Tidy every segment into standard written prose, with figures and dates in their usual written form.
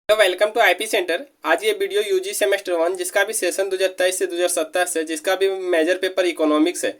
Hello, welcome to IP centre. आज ये video UG semester 1 जिसका भी सेशन 2023 से 2027 है, जिसका भी मेजर पेपर इकोनॉमिक्स है,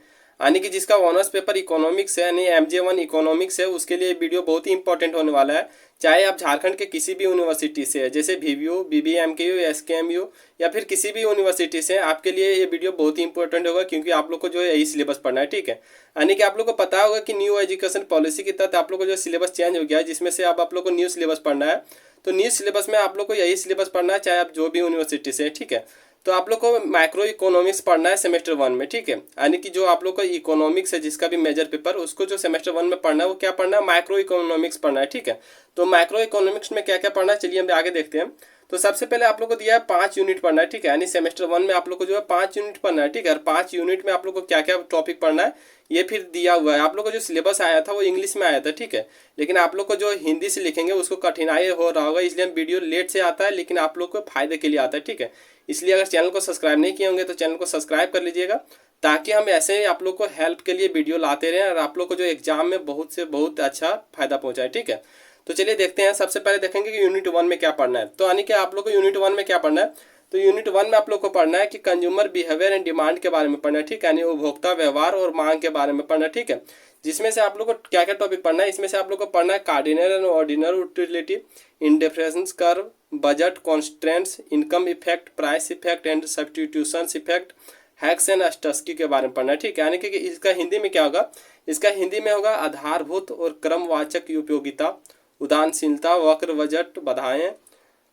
यानी कि जिसका ऑनर्स पेपर इकोनॉमिक्स है यानी एमजे1 इकोनॉमिक्स है, उसके लिए वीडियो बहुत ही इंपॉर्टेंट होने वाला है। चाहे आप झारखंड के किसी भी यूनिवर्सिटी से है, जैसे VVU, BBMKU, SKMU या फिर किसी भी यूनिवर्सिटी से, आपके लिए ये वीडियो बहुत ही इंपॉर्टेंट होगा, क्योंकि आप लोग को जो है यही सिलेबस पढ़ना है। ठीक है, यानी कि आप लोग को पता होगा कि न्यू एजुकेशन पॉलिसी के तहत आप लोग को जो सिलेबस चेंज हो गया है, जिसमें से अब आप लोग को न्यू सिलेबस पढ़ना है। तो न्यू सिलेबस में आप लोग को यही सिलेबस पढ़ना है, चाहे आप जो भी यूनिवर्सिटी से हैं। ठीक है, तो आप लोग को माइक्रो इकोनॉमिक्स पढ़ना है सेमेस्टर 1 में। ठीक है, यानी कि जो आप लोग को इकोनॉमिक्स है, जिसका भी मेजर पेपर, उसको जो सेमेस्टर 1 में पढ़ना है वो क्या पढ़ना है, माइक्रो इकोनॉमिक्स पढ़ना है। ठीक है, तो माइक्रो इकोनॉमिक्स में क्या क्या पढ़ना है, चलिए हम आगे देखते हैं। तो सबसे पहले आप लोग को दिया है 5 यूनिट पढ़ना है। ठीक है, यानी सेमेस्टर 1 में आप लोग को जो है 5 यूनिट पढ़ना है। ठीक है, और 5 यूनिट में आप लोग को क्या क्या टॉपिक पढ़ना है ये फिर दिया हुआ है। आप लोग को जो सिलेबस आया था वो इंग्लिश में आया था। ठीक है, लेकिन आप लोग को जो हिंदी से लिखेंगे उसको कठिनाई हो रहा होगा, इसलिए हम वीडियो लेट से आता है, लेकिन आप लोग को फायदे के लिए आता है। ठीक है, इसलिए अगर चैनल को सब्सक्राइब नहीं किए होंगे तो चैनल को सब्सक्राइब कर लीजिएगा, ताकि हम ऐसे आप लोग को हेल्प के लिए वीडियो लाते रहें और आप लोग को जो एग्जाम में बहुत से बहुत अच्छा फायदा पहुंचाए। ठीक है, तो चलिए देखते हैं। सबसे पहले देखेंगे कि यूनिट 1 में क्या पढ़ना है। तो यानी कि आप लोग को यूनिट 1 में क्या पढ़ना है, तो यूनिट 1 में आप लोग को पढ़ना है कि कंज्यूमर बिहेवियर एंड डिमांड के बारे में पढ़ना है। ठीक है, यानी उपभोक्ता व्यवहार और मांग के बारे में पढ़ना है। ठीक है, जिसमें से आप लोग को क्या क्या टॉपिक पढ़ना है, इसमें से आप लोग को पढ़ना है cardinal and ordinal utility, indifference curve, budget constraints, income effect, price effect and substitution effect, Hicks and Slutsky के बारे में पढ़ना है। ठीक है, यानी कि इसका हिंदी में क्या होगा, इसका हिंदी में होगा आधारभूत और क्रमवाचक उपयोगिता, उदासीनता, वक्र बजट बाधाएं,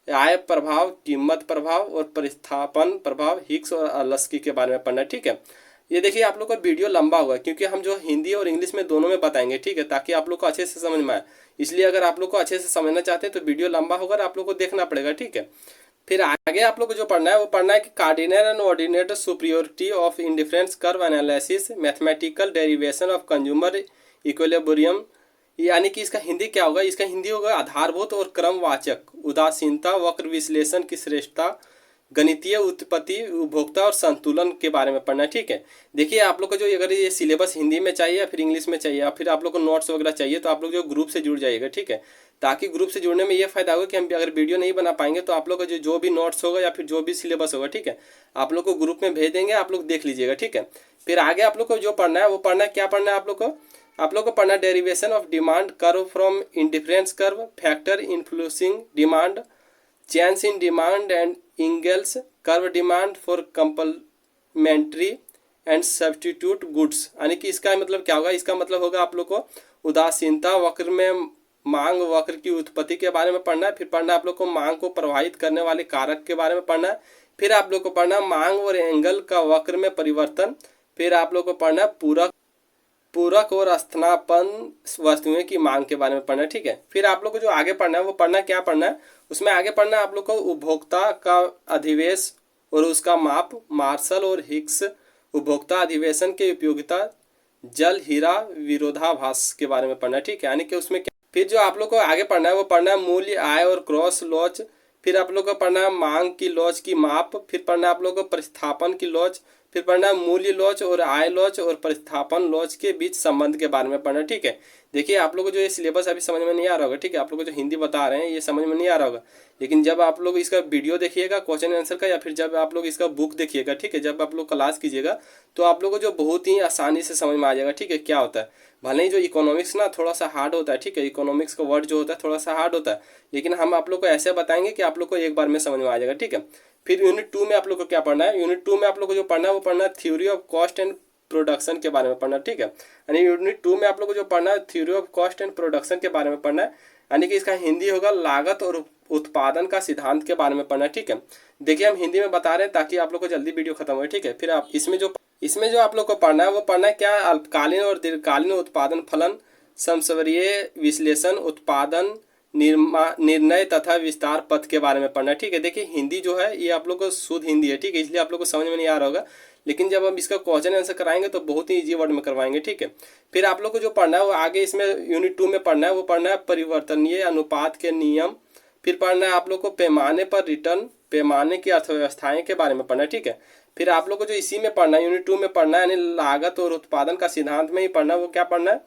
आय प्रभाव, कीमत प्रभाव और प्रतिस्थापन प्रभाव, हिक्स और अलस्की के बारे में पढ़ना है। ठीक है, ये देखिए आप लोग का वीडियो लंबा होगा, क्योंकि हम जो हिंदी और इंग्लिश में दोनों में बताएंगे। ठीक है, ताकि आप लोग को अच्छे से समझ में आए, इसलिए अगर आप लोग को अच्छे से समझना चाहते हैं तो वीडियो लंबा होगा और आप लोग को देखना पड़ेगा। ठीक है, फिर आगे आप लोग को जो पढ़ना है वो पढ़ना है कि cardinal and ordinate superiority of indifference curve analysis, mathematical derivation of consumer equilibrium. यानी कि इसका हिंदी क्या होगा, इसका हिंदी होगा आधारभूत और क्रमवाचक, उदासीनता, वक्र विश्लेषण की श्रेष्ठता, गणितीय उत्पत्ति, उपभोक्ता और संतुलन के बारे में पढ़ना है। ठीक है, देखिए आप लोग को जो अगर ये सिलेबस हिंदी में चाहिए या फिर इंग्लिश में चाहिए या फिर आप लोग को नोट्स वगैरह चाहिए, तो आप लोग जो ग्रुप से जुड़ जाइएगा। ठीक है, ताकि ग्रुप से जुड़ने में ये फायदा होगा कि हम अगर वीडियो नहीं बना पाएंगे तो आप लोग का जो भी नोट्स होगा या फिर जो भी सिलेबस होगा, ठीक है, आप लोग को ग्रुप में भेज देंगे, आप लोग देख लीजिएगा। ठीक है, फिर आगे आप लोग को जो पढ़ना है वो पढ़ना है, क्या पढ़ना है आप लोग को पढ़ना derivation of demand curve from indifference curve, factor influencing demand, change in demand and Engel's curve, demand for complementary and substitute goods. यानी कि इसका मतलब क्या होगा, इसका मतलब होगा आप लोग को उदासीनता, वक्र में मांग वक्र की उत्पत्ति के बारे में पढ़ना है। फिर पढ़ना आप लोग को मांग को प्रभावित करने वाले कारक के बारे में पढ़ना है। फिर आप लोग को पढ़ना मांग और एंगल का वक्र में परिवर्तन। फिर आप लोग को पढ़ना पूरक और स्थानापन्न वस्तुएं की मांग के बारे में पढ़ना है। ठीक है, फिर आप लोग को जो आगे पढ़ना है वो पढ़ना क्या पढ़ना है, उसमें आगे पढ़ना है आप लोग को उपभोक्ता का अधिवेश और उसका माप, मार्शल और हिक्स उपभोक्ता अधिवेशन की उपयोगिता, जल हीरा विरोधाभास के बारे में पढ़ना है। ठीक है, यानी कि उसमें फिर जो आप लोग को आगे पढ़ना है वो पढ़ना है मूल्य, आय और क्रॉस लॉज। फिर आप लोग को पढ़ना है मांग की लॉज की माप। फिर पढ़ना है आप लोग को प्रतिस्थापन की लॉज। फिर पढ़ना है मूल्य लॉज और आय लॉज और प्रतिस्थापन लॉज के बीच संबंध के बारे में पढ़ना। ठीक है, देखिए आप लोग को जो ये सिलेबस अभी समझ में नहीं आ रहा होगा। ठीक है, आप लोग को जो हिंदी बता रहे हैं ये समझ में नहीं आ रहा होगा, लेकिन जब आप लोग इसका वीडियो देखिएगा क्वेश्चन आंसर का, या फिर जब आप लोग इसका बुक देखिएगा, ठीक है, जब आप लोग क्लास कीजिएगा, तो आप लोग को जो बहुत ही आसानी से समझ में आ जाएगा। ठीक है, क्या होता है, भले ही जो इकोनॉमिक्स ना थोड़ा सा हार्ड होता है। ठीक है, इकोनॉमिक्स का वर्ड जो होता है थोड़ा सा हार्ड होता है, लेकिन हम आप लोग को ऐसे बताएंगे कि आप लोग को एक बार में समझ में आ जाएगा। ठीक है, फिर यूनिट 2 में आप लोग को क्या पढ़ना है, यूनिट 2 में आप लोग को जो पढ़ना है वो पढ़ना है theory of cost and production के बारे में पढ़ना। ठीक है, यानी यूनिट 2 में आप लोग को जो पढ़ना है theory of cost and production के बारे में पढ़ना है, यानी कि इसका हिंदी होगा लागत और उत्पादन का सिद्धांत के बारे में पढ़ना है। ठीक है, देखिए हम हिंदी में बता रहे हैं ताकि आप लोग को जल्दी वीडियो खत्म हो। ठीक है, फिर आप इसमें जो आप लोग को पढ़ना है वो पढ़ना है क्या, अल्पकालीन और दीर्घकालीन उत्पादन फलन, समस्वरीय विश्लेषण, उत्पादन निर्णय तथा विस्तार पथ के बारे में पढ़ना है। ठीक है, देखिए हिंदी जो है ये आप लोग को शुद्ध हिंदी है। ठीक है, इसलिए आप लोग को समझ में नहीं आ रहा होगा, लेकिन जब हम इसका क्वेश्चन आंसर कराएंगे तो बहुत ही इजी वर्ड में करवाएंगे। ठीक है, फिर आप लोग को जो पढ़ना है वो आगे इसमें यूनिट 2 में पढ़ना है वो पढ़ना है परिवर्तनीय अनुपात के नियम। फिर पढ़ना है आप लोग को पैमाने पर रिटर्न, पैमाने की अर्थव्यवस्थाएं के बारे में पढ़ना है। ठीक है, फिर आप लोग को जो इसी में पढ़ना है यूनिट 2 में पढ़ना है, यानी लागत और उत्पादन का सिद्धांत में ही पढ़ना है, वो क्या पढ़ना है,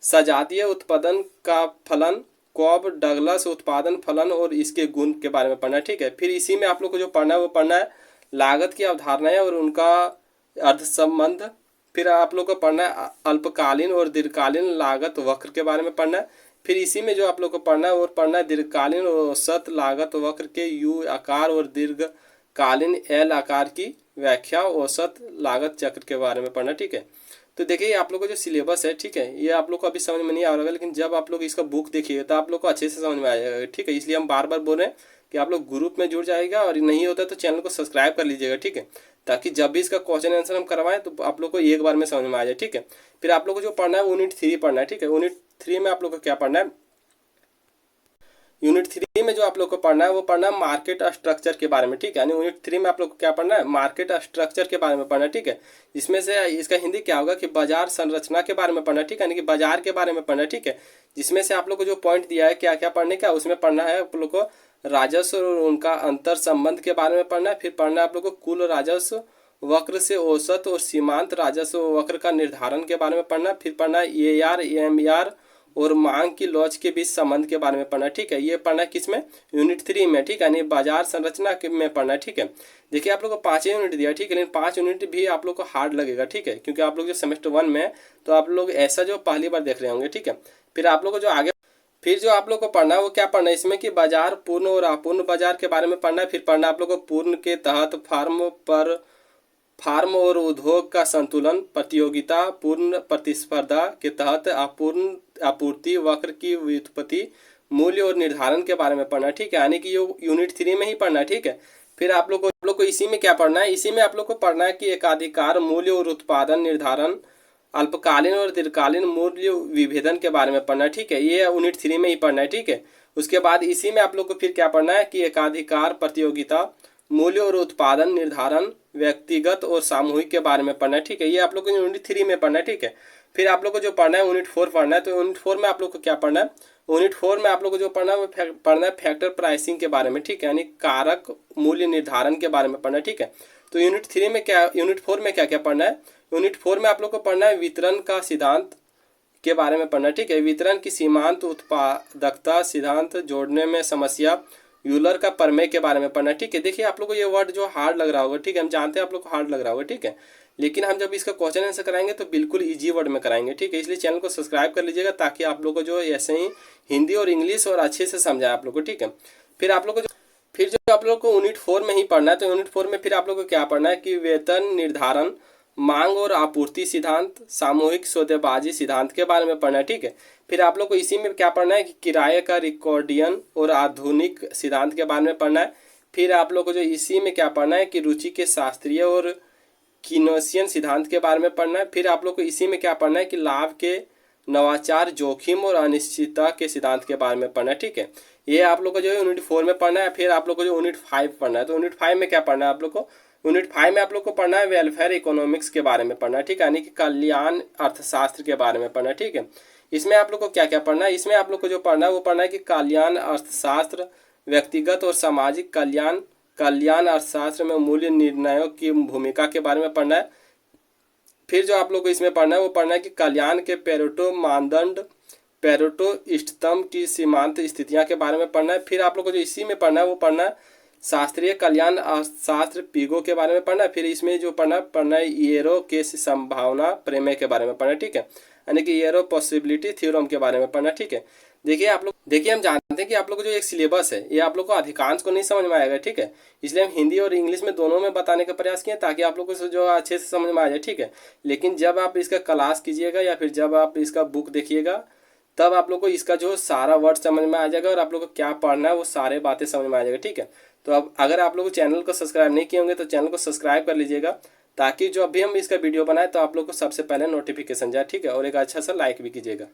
सजातीय उत्पादन का फलन, कॉब डगलस उत्पादन फलन और इसके गुण के बारे में पढ़ना है। ठीक है, फिर इसी में आप लोग को जो पढ़ना है वो पढ़ना है लागत की अवधारणाएं और उनका अर्थ संबंध। फिर आप लोग को पढ़ना है अल्पकालीन और दीर्घकालीन लागत वक्र के बारे में पढ़ना है। फिर इसी में जो आप लोग को पढ़ना है वो पढ़ना है दीर्घकालीन और औसत लागत वक्र के यू आकार और दीर्घकालीन एल आकार की व्याख्या औसत लागत चक्र के बारे में पढ़ना। ठीक है, तो देखिए आप लोग का जो सिलेबस है, ठीक है, ये आप लोग को अभी समझ में नहीं आ रहा होगा, लेकिन जब आप लोग इसका बुक देखिएगा तो आप लोग को अच्छे से समझ में आ जाएगा। ठीक है, इसलिए हम बार बार बोल रहे हैं कि आप लोग ग्रुप में जुड़ जाएगा और नहीं होता तो चैनल को सब्सक्राइब कर लीजिएगा। ठीक है, ताकि जब भी इसका क्वेश्चन आंसर हम करवाएं तो आप लोग को एक बार में समझ में आ जाए। ठीक है, फिर आप लोग को जो पढ़ना है यूनिट 3 पढ़ना है। ठीक है, यूनिट 3 में आप लोग को क्या पढ़ना है, यूनिट 3 में जो आप लोग को पढ़ना है वो पढ़ना है मार्केट स्ट्रक्चर के बारे में। ठीक है, यानी यूनिट 3 में आप लोग को क्या पढ़ना है, मार्केट स्ट्रक्चर के बारे में पढ़ना है। ठीक है, इसमें से इसका हिंदी क्या होगा कि बाजार संरचना के बारे में पढ़ना है। ठीक है, यानी कि बाजार के बारे में पढ़ना है। ठीक है, जिसमें से आप लोग को जो पॉइंट दिया है क्या क्या पढ़ने का, उसमें पढ़ना है आप लोग को राजस्व और उनका अंतर संबंध के बारे में पढ़ना है। फिर पढ़ना है आप लोग को कुल राजस्व वक्र से औसत और सीमांत राजस्व वक्र का निर्धारण के बारे में पढ़ना। फिर पढ़ना है AR AMR और मांग की लॉज के बीच संबंध के बारे में पढ़ना। ठीक है, ये पढ़ना किसमें, यूनिट 3 में। ठीक है, यानी बाजार संरचना में पढ़ना। ठीक है, देखिए आप लोग को 5 यूनिट दिया। ठीक है, लेकिन 5 यूनिट भी आप लोग को हार्ड लगेगा। ठीक है, क्योंकि आप लोग जो सेमेस्टर 1 में तो आप लोग ऐसा जो पहली बार देख रहे होंगे। ठीक है, फिर आप लोग को जो आगे फिर जो आप लोग को पढ़ना है वो क्या पढ़ना है इसमें कि बाजार पूर्ण और अपूर्ण बाजार के बारे में पढ़ना है। फिर पढ़ना आप लोग को पूर्ण के तहत फार्म और उद्योग का संतुलन, प्रतियोगिता, पूर्ण प्रतिस्पर्धा के तहत अपूर्ण आपूर्ति वक्र की व्युत्पत्ति, मूल्य और निर्धारण के बारे में पढ़ना। ठीक है, यानी कि ये यूनिट 3 में ही पढ़ना है। ठीक है, फिर आप लोग को इसी में क्या पढ़ना है, इसी में आप लोग को पढ़ना है कि एकाधिकार मूल्य और उत्पादन निर्धारण, अल्पकालीन और दीर्घकालीन मूल्य विभेदन के बारे में पढ़ना है। ठीक है, ये यूनिट 3 में ही पढ़ना है। ठीक है, उसके बाद इसी में आप लोग को फिर क्या पढ़ना है कि एकाधिकार, प्रतियोगिता, मूल्य और उत्पादन निर्धारण, व्यक्तिगत और सामूहिक के बारे में पढ़ना है। ठीक है, ये आप लोग को यूनिट 3 में पढ़ना है। ठीक है, फिर आप लोग को जो पढ़ना है यूनिट 4 पढ़ना है। तो यूनिट 4 में आप लोग को क्या पढ़ना है, यूनिट 4 में आप लोग को जो पढ़ना है वो पढ़ना है फैक्टर प्राइसिंग के बारे में। ठीक है, यानी कारक मूल्य निर्धारण के बारे में पढ़ना है। ठीक है, तो यूनिट 4 में क्या क्या पढ़ना है, यूनिट 4 में आप लोग को पढ़ना है वितरण का सिद्धांत के बारे में पढ़ना। ठीक है, वितरण की सीमांत उत्पादकता सिद्धांत, जोड़ने में समस्या, यूलर का प्रमेय के बारे में पढ़ना। ठीक है, देखिए आप लोग को ये वर्ड जो हार्ड लग रहा होगा। ठीक है, हम जानते हैं आप लोग को हार्ड लग रहा होगा। ठीक है, लेकिन हम जब इसका क्वेश्चन आंसर कराएंगे तो बिल्कुल इजी वर्ड में कराएंगे। ठीक है, इसलिए चैनल को सब्सक्राइब कर लीजिएगा ताकि आप लोग को जो ऐसे ही हिंदी और इंग्लिश और अच्छे से समझाए आप लोग को। ठीक है, फिर आप लोग को यूनिट 4 में ही पढ़ना है। तो यूनिट 4 में फिर आप लोग को क्या पढ़ना है कि वेतन निर्धारण, मांग और आपूर्ति सिद्धांत, सामूहिक सौदेबाजी सिद्धांत के बारे में पढ़ना है। ठीक है, फिर आप लोग को इसी में क्या पढ़ना है कि किराए का रिकॉर्डियन और आधुनिक सिद्धांत के बारे में पढ़ना है। फिर आप लोग को जो इसी में क्या पढ़ना है कि रुचि के शास्त्रीय और कीनोसियन सिद्धांत के बारे में पढ़ना है। फिर आप लोग को इसी में क्या पढ़ना है कि लाभ के नवाचार, जोखिम और अनिश्चितता के सिद्धांत के बारे में पढ़ना है। ठीक है, ये आप लोग को जो है यूनिट 4 में पढ़ना है। फिर आप लोग को जो यूनिट 5 पढ़ना है, तो यूनिट 5 में क्या पढ़ना है आप लोग को, यूनिट 5 में आप लोग को पढ़ना है वेलफेयर इकोनॉमिक्स के बारे में पढ़ना है। ठीक है, यानी कि कल्याण अर्थशास्त्र के बारे में पढ़ना है। ठीक है, इसमें आप लोग को क्या क्या पढ़ना है, इसमें आप लोग को जो पढ़ना है वो पढ़ना है कि कल्याण अर्थशास्त्र, व्यक्तिगत और सामाजिक कल्याण अर्थशास्त्र में मूल्य निर्णयों की भूमिका के बारे में पढ़ना है। फिर जो आप लोग को इसमें पढ़ना है वो पढ़ना है कि कल्याण के पेरेटो मानदंड, पेरेटो इष्टतम की सीमांत स्थितियां के बारे में पढ़ना है। फिर आप लोग को जो इसी में पढ़ना है वो पढ़ना है शास्त्रीय कल्याण अर्थशास्त्र पीगो के बारे में पढ़ना है। फिर इसमें जो पढ़ना है येरो के संभावना प्रमेय के बारे में पढ़ना है। ठीक है, यानी कि येरो पॉसिबिलिटी थ्योरम के बारे में पढ़ना। ठीक है, देखिए हम जानते हैं कि आप लोग को जो एक सिलेबस है ये आप लोग को अधिकांश को नहीं समझ में आएगा। ठीक है, इसलिए हम हिंदी और इंग्लिश में दोनों में बताने का प्रयास किए ताकि आप लोग को जो अच्छे से समझ में आ जाए। ठीक है, लेकिन जब आप इसका क्लास कीजिएगा या फिर जब आप इसका बुक देखिएगा तब आप लोग को इसका जो सारा वर्ड समझ में आ जाएगा और आप लोग को क्या पढ़ना है वो सारे बातें समझ में आ जाएगा। ठीक है, तो अब अगर आप लोग चैनल को सब्सक्राइब नहीं किए होंगे तो चैनल को सब्सक्राइब कर लीजिएगा ताकि जो अभी हम इसका वीडियो बनाए तो आप लोग को सबसे पहले नोटिफिकेशन जाए। ठीक है, और एक अच्छा सा लाइक भी कीजिएगा।